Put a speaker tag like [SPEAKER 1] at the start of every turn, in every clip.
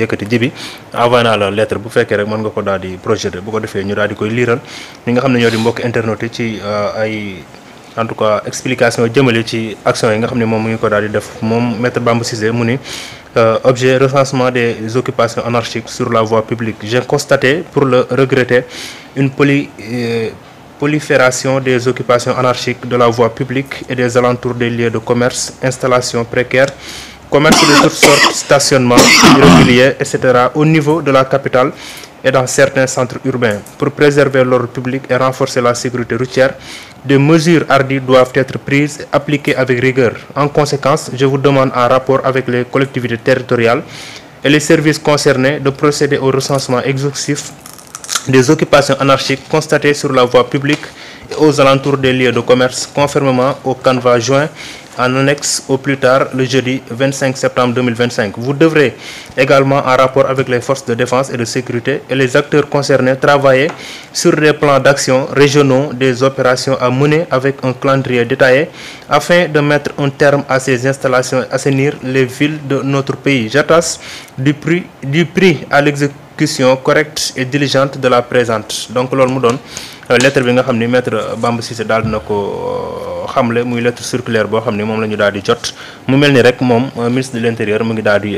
[SPEAKER 1] yëkkati jibi envoyé naa la lettre bu fekkee rek mën nga ko daal di projeté bu ko defee ñu daal di koy liiral ñi nga xam ne ñoo di mbokk internet yi ci ay en tout cas explication jëmale ci action yi nga xam ne moom mu ngi ko daal di def moom maître Bamba Cissé mu ni objet recensement des occupations anarchiques sur la voie publique. J'ai constaté, pour le regretter, une prolifération des occupations anarchiques de la voie publique et des alentours des lieux de commerce, installations précaires, commerce de toutes sortes, stationnement irrégulier, etc. au niveau de la capitale et dans certains centres urbains. Pour préserver l'ordre public et renforcer la sécurité routière, des mesures hardies doivent être prises et appliquées avec rigueur. En conséquence, je vous demande en rapport avec les collectivités territoriales et les services concernés de procéder au recensement exhaustif des occupations anarchiques constatées sur la voie publique et aux alentours des lieux de commerce, conformément au canevas joint en annexe au plus tard le jeudi 25 septembre 2025. Vous devrez également, en rapport avec les forces de défense et de sécurité et les acteurs concernés, travailler sur des plans d'action régionaux des opérations à mener avec un calendrier détaillé afin de mettre un terme à ces installations et assainir les villes de notre pays. J'attache du prix à l'exécution correcte et diligente de la présente. Donc loolu mu doon lettre bi nga xam ni maître Bamba Cissé daal dina ko xamle muy lettre circulaire boo xam ni moom la ñu daal di jot mu mel ni rek moom ministre de l'intérieur mu ngi daal di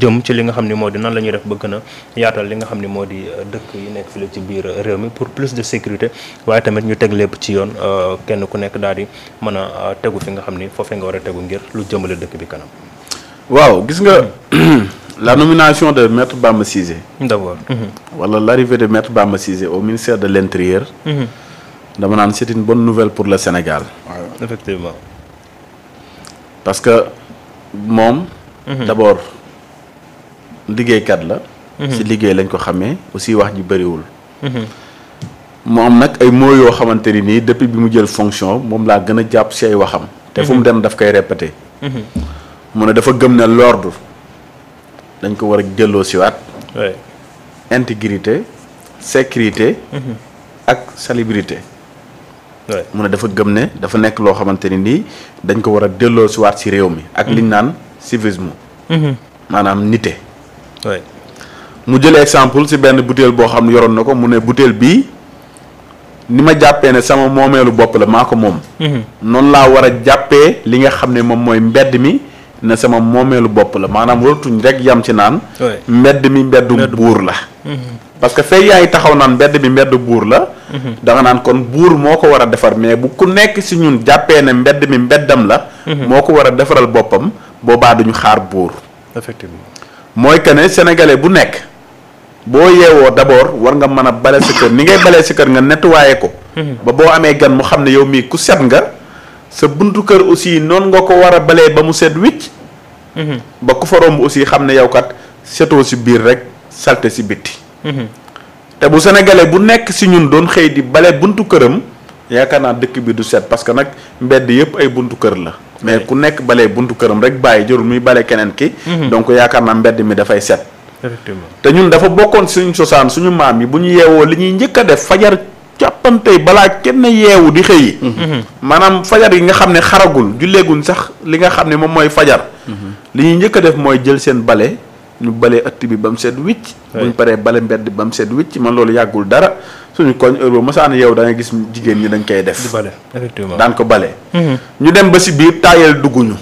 [SPEAKER 1] jëm ci li nga xam ni moo di nan la ñuy def ba gën a yaatal li nga xam ni moo di dëkk yi nekk fii ci biir réew mi pour plus de sécurité waaye tamit ñu teg lépp ci yoon kenn ku nekk daal di mën a tegu fi nga xam ni foofee nga war a tegu ngir lu jëmale dëkk bi kanam.
[SPEAKER 2] waaw gis nga la nomination de maître Bamba Cissé.
[SPEAKER 1] d'abord.
[SPEAKER 2] wala l'arrivée de maître Bamba Cissé au ministère de l'intérieur. dama naan c'est une bonne nouvelle pour le Sénégal.
[SPEAKER 1] waaw effectivement.
[SPEAKER 2] parce que moom. d'abord liggéeykat la. ci liggéey lañ ko xamee aussi wax ji bëriwul. mu am nag ay mots yoo xamante ni nii depuis bi mu jël fonction moom laa gën a jàpp ci ay waxam. te fu mu dem daf koy répéter. mu ne dafa gëm ne l'ordre dañ ko war a jëlloo siwaat intégrité sécurité ak salubrité mu ne dafa gëm ne dafa nekk loo xamante ni nii dañ ko war a delloo siwaat ci réew mi ak liñ naan civisme maanaam nité mu jël exemple ci benn butéel boo xam ne yoroon na ko mu ne butéel bii ni ma jàppee ne sama moomeelu bopp la maa ko moom noonu laa war a jàppee li nga xam ne moom mooy mbedd mi ne sama moomeelu bopp la maanaam waratuñ rek yam ci naan mbedd mi mbeddu buur la parce que fay yaay taxaw naan mbedd mi mbeddu buur la da nga naan kon buur moo ko war a defar mais bu ku nekk ci ñun jàppee ne mbedd mi mbeddam la moo ko war a defaral boppam boobaa duñu xaar buur
[SPEAKER 1] effectivement
[SPEAKER 2] mooy que ne sénégalais bu nekk boo yeewoo d'abord war nga mën a bale sa kër ni ngay balee sa kër nga nettoyer ko ba boo amee gan mu xam ne yow mii ku set nga sa buntu kër aussi noonu nga ko war a balee ba mu set wicc ba ku fa romb aussi xam ne yow kat setoo ci biir rek salte ci bitti te bu sénégalais bu nekk ci ñun doon xëy di bale buntu këram yaakaar naa dëkk bi du set parce que nag mbedd yëpp ay buntu kër la mais ku nekk balee buntu këram rek bàyyi jërul muy bale keneen ki donc yaakaar naa mbedd mi dafay set
[SPEAKER 1] effectivement
[SPEAKER 2] te ñun dafa bokkoon suñu cosaan suñu maam yi bu ñu yeewoo li ñuy njëkk a def fajar càppantey balaa kenn yeewu di xëyi maanaam fajar yi nga xam ne xaragul julleeguñ sax li nga xam ne moom mooy fajar li ñuy njëkk a def mooy jël seen bale ñu balee ëtt bi ba mu set wicc buñ paree bale mbedd ba mu set wicc man loolu yàggul dara suñu koñ heure boobu masaan yeewu da ngay gis jigéen ñi dañ koy def
[SPEAKER 1] effectivement
[SPEAKER 2] daan ko bale ñu dem ba si biir taayal dugguñu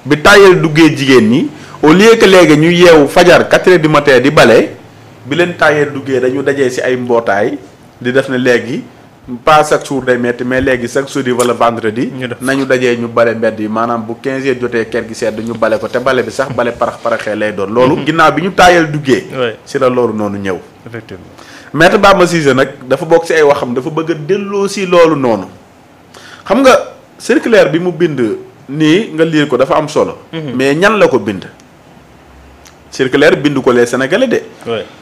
[SPEAKER 2] bi taayal duggee jigéen ñi au lieu que léegi ñu yeewu fajar 4 heures du matin di bale bi leen taayal duggee dañu dajee si ay mbootaay di def ne léegi pas chaque jour day metti mais léegi chaque jeudi wala vendredi nañu dajee ñu bale mbedd yi maanaam bu 15 heures jotee kër gi sedd ñu bale ko te bale bi sax bale paraxee lay doon loolu ginnaaw bi ñu taayal duggee si la loolu noonu ñëw
[SPEAKER 1] effectivement
[SPEAKER 2] maître Bamba Cissé nag dafa bokk si ay waxam dafa bëgg a delloo si loolu noonu xam nga circulaire bi mu bind nii nga liir ko dafa am solo mais ñan la ko bind circulaire bind ko les Sénégalais de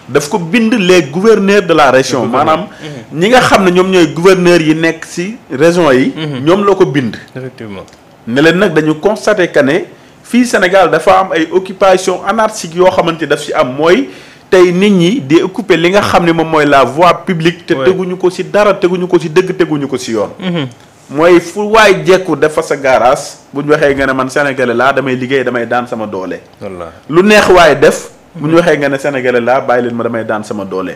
[SPEAKER 2] daf ko bind les gouverneurs de la région maanaam ñi nga xam ne ñoom ñooy gouverneurs yi nekk ci région yi ñoom la ko bind
[SPEAKER 1] effectivement
[SPEAKER 2] ne leen nag dañu constater que ne fii Sénégal dafa am ay occupation anarchique yoo xamante daf ci am mooy tey nit ñi di occuper li nga xam ne moom mooy la voie publique te teguñu ko ci dara teguñu ko ci dëgg teguñu ko ci yoon mooy fu waay jekku def fa sa garage bu ñu waxee nga ne man sénégalais laa damay liggéey damay daan sama doole. lu neex waaye def bu ñu waxee nga ne sénégalais laa bàyyi leen ma damay daan sama doole.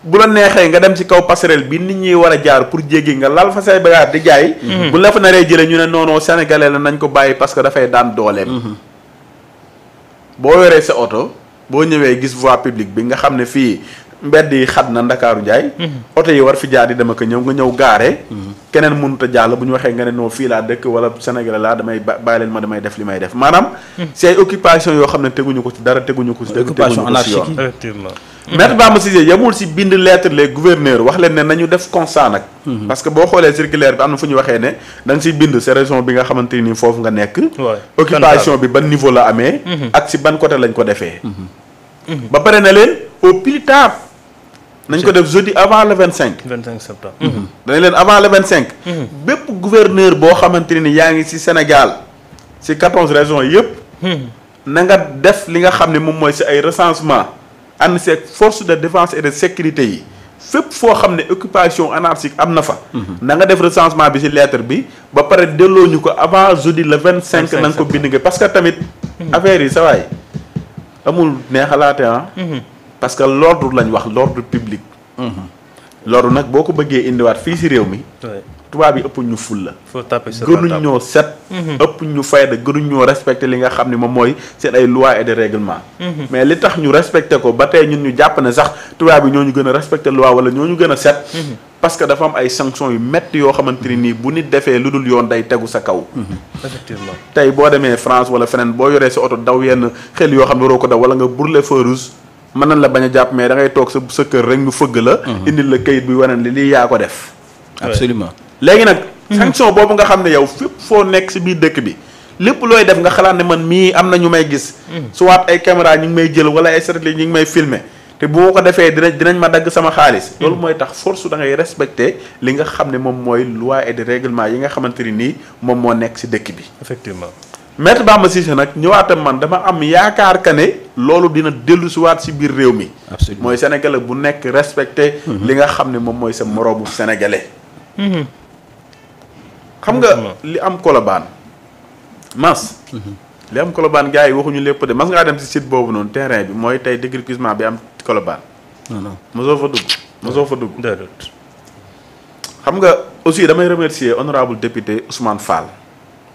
[SPEAKER 2] bu la neexee nga dem ci kaw passerelle bi nit ñi war a jaar pour jéggi nga lal fa say bagages di jaay. bu la fa naree jëlee ñu ne non non sénégalais la nañ ko bàyyi parce que dafay daan dooleem. boo yoree sa oto boo ñëwee gis voie publique bi nga xam ne fii mbedd yi xat na Ndakaaru Njaay. oto yi war fi jaar di dem ak ñëw nga ñëw gaare. keneen mënut a jàll bu ñu waxee nga ne non fii laa dëkk wala sénégalais laa damay bàyyi leen ma damay def li may def maanaam. c'est occupation yoo xam ne teguñu ko ci dara teguñu ko ci dëgg.
[SPEAKER 3] occupation anarchique
[SPEAKER 1] effectivement.
[SPEAKER 2] Maître Bamba Cissé yemul si bind lettre les gouverneurs wax leen ne nañu def constat nag. parce que boo xoolee circulaire bi am na fu ñu waxee ne da nga siy bind sa région bi nga xamante ni foofu nga nekk. occupation bi ban niveau la amee. ak si ban côté lañ ko defee. ba pare na leen au plus tard. nañ ko def jeudi avant le 25.
[SPEAKER 1] 25 septembre.
[SPEAKER 2] dañ leen avant le 25. bépp gouverneur boo xamante ni yaa ngi si Sénégal si 14 régions yëpp. na nga def li nga xam ne moom mooy si ay recensement ànd seeg force de défense et de sécurité yi fépp foo xam ne occupation anarchique am na fa. na nga def recensement bi si lettre bi ba pare delloo ñu ko avant jeudi le 25. na nga ko bind nga parce que tamit affaire yi sa waay amul neexalaate ah. parce que l'ordre lañ wax l'ordre public. l'ordre nag boo ko bëggee indiwaat fii si réew mi. tubaab yi ëpp ñu ful la.
[SPEAKER 1] faut taper sur
[SPEAKER 2] gënuñ ñoo set. ëpp ñu fayda gënuñ ñoo respecté li nga xam ne moom mooy seen ay lois et des règlements. mais li tax ñu respecté ko ba tey ñun ñu jàpp ne sax tubaab yi ñoo ñu gën a respecté loi wala ñoo ñu gën a set. parce que dafa am ay sanctions yu métti yoo xamante ni nii bu nit defee lu dul yoon day tegu sa kaw.
[SPEAKER 1] effectivement
[SPEAKER 2] tey boo demee France wala feneen boo yoree sa oto daw yenn xel yoo xam ne waroo ko daw wala nga brûler feu rouge mën nañ la bañ a jàpp mais da ngay toog sa kër rek ñu fëgg la. indil la kayit bi wane li lii yaa ko def.
[SPEAKER 3] absolument
[SPEAKER 2] léegi nag. sanction boobu nga xam ne yow fépp foo nekk si biir dëkk bi lépp looy def nga xalaat ne man mii am na ñu may gis. soit ay caméra ñu ngi may jël wala ay satellite ñu ngi may filmer te bu ma ko defee dinañ ma dagg sama xaalis. loolu mooy tax force da ngay respecter li nga xam ne moom mooy loi et de règlement yi nga xamante ni nii moom moo nekk si dëkk bi.
[SPEAKER 1] effectivement.
[SPEAKER 2] Maître Bamba Cissé nag ñëwaatam man dama am yaakaar que ne loolu dina dellu si waat si biir réew mi.
[SPEAKER 3] absolument
[SPEAKER 2] mooy sénégalais bu nekk respecté. li nga xam ne moom mooy sa moroomu sénégalais. xam nga li am Colobane mas li am Colobane gars yi waxuñu lépp de mas ngaa dem si site boobu noonu terrain bi mooy tey déguerpissement bi am Colobane. non mosoo fa dugg.
[SPEAKER 1] déedéet.
[SPEAKER 2] xam nga aussi damay remercier honorable député Ousmane Fall.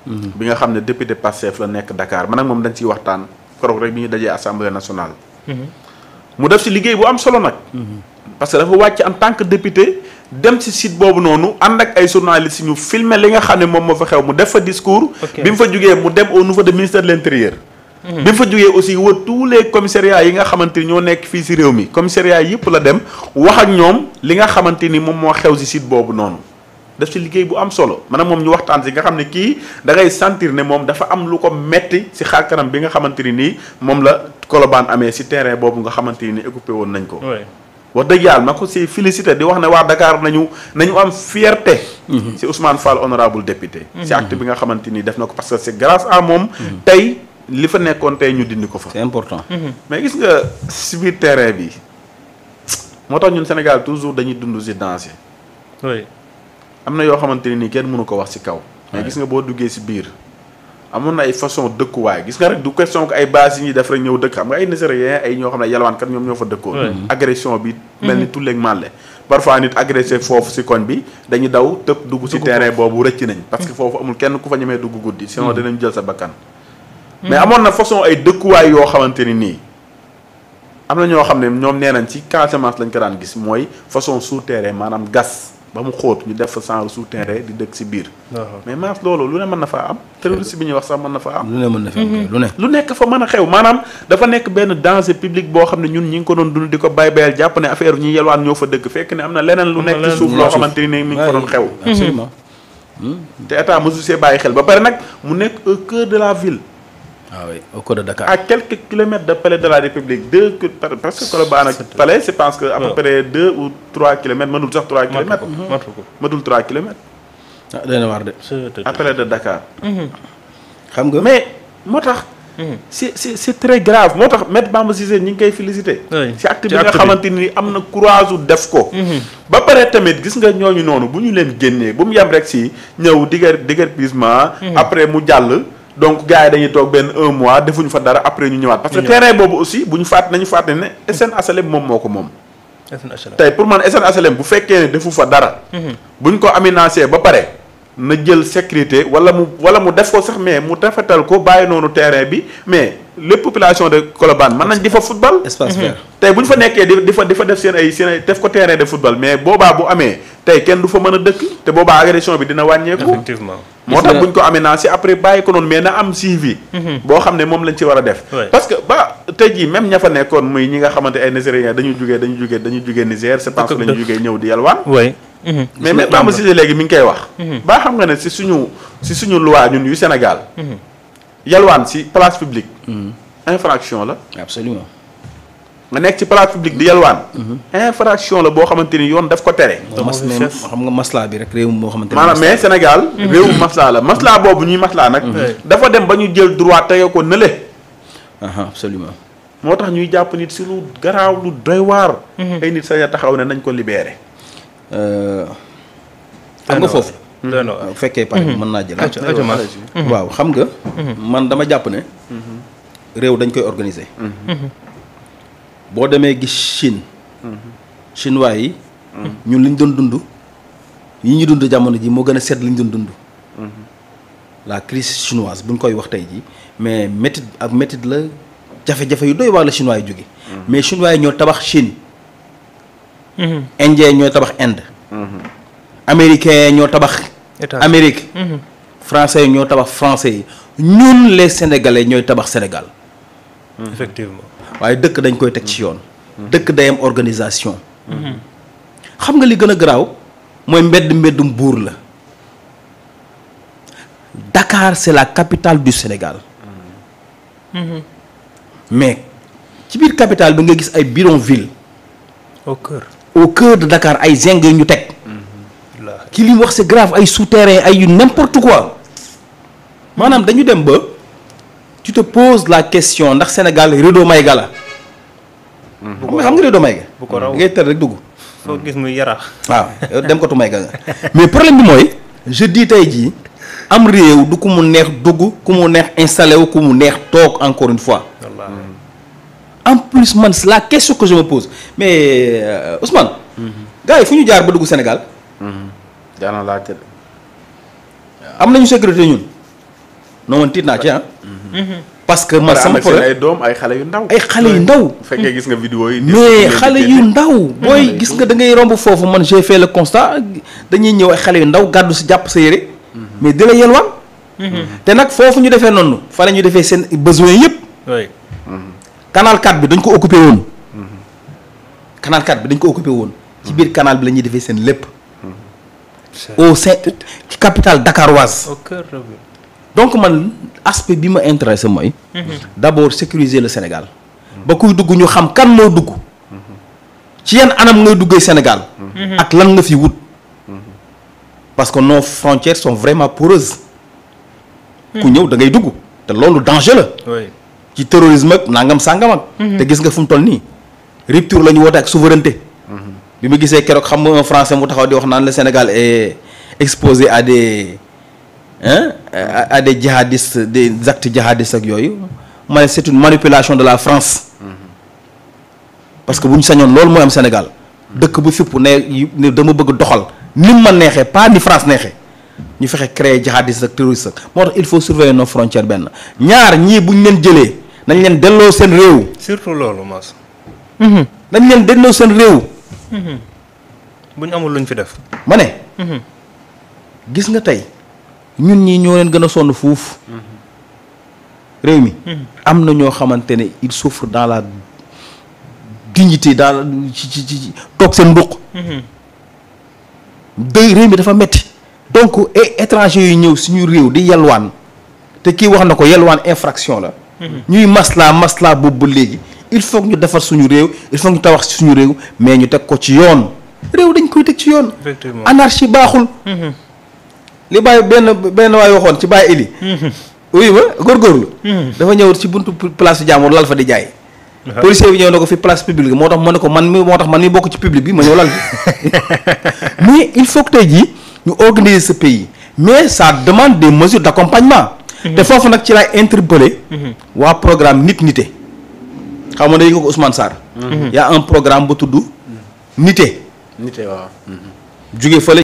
[SPEAKER 2] bi nga xam ne député Pastef la nekk Dakar man ak moom dañ ciy waxtaan keroog rek bi ñu dajee assemblée nationale. mu def si liggéey bu am solo nag. parce que dafa wàcc en tant que député dem ci site boobu noonu ànd ak ay journalistes ñu filmer li nga xam ne moom moo fa xew mu def fa discours. bi mu fa jugee mu dem au niveau de ministère de l'intérieur. bi mu fa jugee aussi wër tous les commissariats yi nga xamante ni ñoo nekk fii ci réew mi commissariat yëpp la dem wax ak ñoom li nga xamante ni moom moo xew ci site boobu noonu. def ci liggéey bu am solo maanaam moom ñu waxtaan ci nga xam ne kii da ngay sentir ne moom dafa am lu ko metti ci xar kanam bi nga xamante ni nii moom la Colobane amee ci terrain boobu nga xamante ni occupé woon nañ ko. wax dëgg yàlla ma ko ci félicité di wax ne waa Dakar nañu am fierté. ci Ousmane Fall honorable député. ci acte bi nga xamante ni def na ko parce que c'est grâce à moom. tey li fa nekkoon tey ñu dindi ko fa.
[SPEAKER 3] c'est important.
[SPEAKER 2] mais gis nga ci biir terrain bi moo tax ñun Sénégal toujours dañuy dund ci danger.
[SPEAKER 1] oui.
[SPEAKER 2] am na yoo xamante ne nii kenn mënu ko wax ci kaw. mais gis nga boo duggee ci biir amoon na ay façon dëkkuwaay gis nga rek du question que ay bases yi ñuy def rek ñëw dëkk xam nga ay Nigériens ay ñoo xam ne yalwaankat ñoom ñoo fa dëkkoon. agression bi mel ni tulleeg màlle parfois nit agressé foofu ci koñ bi dañuy daw tëb dugg ci terrain boobu rëcc nañ. parce que foofu amul kenn ku fa ñemee dugg guddi. sinon dinañ jël sa bakkan. mais amoon na façon ay dëkkuwaay yoo xamante ni nii am na ñoo xam ne ñoom nee nañ ci Casamance lañ ko daan gis mooy façon souterrain maanaam gas. ba mu xóot ñu def fa sans souterrain di dëkk ci biir. mais maas loolu lu ne mën na faa am. terroriste bi ñuy wax sax mën na faa am.
[SPEAKER 3] lu ne mën na fa am lu ne.
[SPEAKER 2] lu nekk fa mën a xew maanaam dafa nekk benn danger public boo xam ne ñun ñi ngi ko doon dund di ko bayal jàpp ne affaire ñi yelwaan ñoo fa dëkk fekk ne am na leneen lu nekk ci suuf loo xamante ni mi ngi ko doon xew.
[SPEAKER 3] absolument.
[SPEAKER 2] te état mosu see bàyyi xel ba pare nag mu nekk au cœur de la ville.
[SPEAKER 3] ah oui au cœur de Dakar.
[SPEAKER 2] à quelques kilomètres de palais de la République parce que Colobane ak palais je pense que à peu près 2 ou 3 kilomètres mënul sax 3 kilomètres. mënul 3 kilomètres.
[SPEAKER 3] ah dana war de.
[SPEAKER 2] à palais de Dakar.
[SPEAKER 3] xam nga
[SPEAKER 2] mais moo tax. c'est très grave moo tax Maître Bamba Cissé ñi ngi koy félicité. ci acte bi nga xamante ni am na courage def ko. ba pare tamit gis nga ñooñu noonu bu ñu leen génnee bu mu yem rek si ñëw déguerpissement. après mu jàll. donc gars yi dañuy toog benn 1 mois defuñu fa dara après ñu ñëwaat. parce que terrain boobu aussi bu ñu nañu fàtte ne SN HLM moom moo ko moom. tey pour man SN HLM bu fekkee ne defu fa dara. buñ ko aménagé ba pare na jël sécurité wala mu def ko sax mais mu rafetal ko bàyyi noonu terrain bi mais les populations de Colobane mën nañ di fa football. espace vert tey bu ñu fa nekkee di fa def seen ay def ko terrain de football mais boobaa bu amee tey kenn du fa mën a dëkk te boobaa agression bi dina wàññeeku. effectivement moo tax bu ñu ko aménagé après bàyyi ko noonu mais na am suivi. boo xam ne moom lañ ci war a def. parce que tey jii même ña fa nekkoon muy ñi nga xamante ay Nigériens dañu jugee Niger c'est parce que dañu jugee ñëw di yalwaan. mais même Bamba Cissé léegi mi ngi koy wax. ba xam nga ne si suñu loi ñun yu Sénégal. yalwaan si place publique. infraction la.
[SPEAKER 3] absolument
[SPEAKER 2] nga nekk ci place publique di yalwaan. infraction la boo xamante ni yoon daf ko tere.
[SPEAKER 3] xam nga maslaa bi rek réew moo xamante ni.
[SPEAKER 2] maanaam mais Sénégal. réewu maslaa la maslaa boobu ñuy maslaa nag. dafa dem ba ñu jël droit tege ko nële.
[SPEAKER 3] absolument
[SPEAKER 2] moo tax ñuy jàpp nit si lu garaaw lu doy waar. ay nit sañ a taxaw ne nañ ko libéré.
[SPEAKER 3] xam nga foofu. bu fekkee pare mën naa jël. waaw xam nga. man dama jàpp ne. réew dañ koy organiser. boo demee gis Chine. chinois yi. ñun liñ doon dund. yi ñu dund jamono ji moo gën a sedd liñ doon dund. la crise chinoise buñ koy wax tey ji mais métit la jafe-jafe yu doy waar la chinois yi jóge mais chinois yi ñoo tabax Chine. indien ñooy tabax Inde. américains ñoo tabax. Amérique. français ñoo tabax français yi ñun les sénégalais ñooy tabax Sénégal.
[SPEAKER 1] effectivement
[SPEAKER 3] waaye dëkk dañ koy teg ci yoon. dëkk day am organisation. xam nga li gën a garaaw mooy mbeddum buur la. Dakar c'est la capitale du Sénégal. mais ci biir capitale bi nga gis ay bidonville. au cœur de Dakar ay zinc yu ñu teg. ki li mu wax c'est grave ay souterrain ay yu n'importe quoi maanaam dañu dem ba tu te poses la question ndax Sénégal Rideau Maïga la. xam nga Rideau Maïga.
[SPEAKER 1] bu ko raw
[SPEAKER 3] ngay tër rek dugg.
[SPEAKER 1] foo gis muy yaraax.
[SPEAKER 3] waaw dem ko tu Maïga nga mais problème bi mooy je dis tey jii am réew du ku mu neex dugg ku mu neex installé wu ku mu neex toog encore une fois. en plus man c'est la question que je me pose mais Ousmane. gars yi fu ñu jaar ba dugg Sénégal.
[SPEAKER 2] daana laajte
[SPEAKER 3] am nañu sécurité ñun non man tiit naa ci parce que man sama problème
[SPEAKER 2] ay doom ay xale yu ndaw.
[SPEAKER 3] ay xale yu ndaw.
[SPEAKER 2] bu fekkee gis nga vidéo yi.
[SPEAKER 3] mais xale yu ndaw. booy gis nga da ngay romb foofu man j'ai fait le constat dañuy ñëw ay xale yu ndaw gàddu si jàpp sa yére. mais di la yelwaan. te nag foofu ñu defee noonu fa la ñu defee seen besoin yëpp.
[SPEAKER 1] oui.
[SPEAKER 3] canal 4 bi dañ ko occupé woon. canal 4 bi dañ ko occupé woon. ci biir canal bi la ñuy defee seen lépp. au sein ci capitale dakaroise.
[SPEAKER 1] au cœur de
[SPEAKER 3] donc man aspect bi ma intéressé mooy. d'abord sécuriser le Sénégal. ba kuy dugg ñu xam kan moo dugg. ci yan anam ngay duggee Sénégal. ak lan nga fi wut. parce que nos frontières sont vraiment poreuses. ku ñëw da ngay dugg te loolu danger la.
[SPEAKER 1] oui.
[SPEAKER 3] ci terrorisme ak nangam sangam ak. te gis nga fu mu toll nii rupture la ñu woote ak souveraineté. bi ma gisee keroog xam nga un français mu taxaw di wax naan le Sénégal est exposé à des à des djihadistes des actes djihadistes ak yooyu ma ne c'est une manipulation de la France. parce que bu ñu sañoon loolu mooy am Sénégal dëkk bu fipp ne dama bëgg doxal ni ma neexee pas ni France neexee ñu fexe créer djihadiste ak terroriste ak moo tax il faut surveiller nos frontières benn ñaar ñii bu ñu leen jëlee nañ leen delloo seen réew.
[SPEAKER 1] surtout loolu Mass.
[SPEAKER 3] nañ leen delloo seen réew.
[SPEAKER 1] bu ñu amul luñ fi def.
[SPEAKER 3] ma ne. gis nga tey ñun ñii ñoo leen gën a sonn fuuf. réew mi. am na ñoo xamante ne ils souffrent dans la dignité dans ci toog seen nduq. day réew mi dafa metti donc étranger yu ñëw suñu réew di yalwaan te kii wax na ko yalwaan infraction la. ñuy maslaa boobu ba léegi il faut que ñu defar suñu réew il faut que ñu tabax suñu réew mais ñu teg ko ci yoon. réew dañ koy teg ci yoon.
[SPEAKER 1] effectivement
[SPEAKER 3] anarchie baaxul. li bàyyi benn waay waxoon ci bàyyi ili. oui ma góorgóorlu. dafa ñëw ci buntu place jàmbur lal fa di jaay. policier bi ñëw na ko fi place publique moo tax ma ne ko man mi bokk ci public bi ma ñëw lal bi mais il faut que tey jii ñu organiser ce pays mais ça demande des mesures d'accompagnement te foofu nag ci laay interpellé. waa programme nite. xam nga dañu ko Ousmane Sarr. y a un programme bu tudd nite.
[SPEAKER 2] waaw.
[SPEAKER 3] jóge fële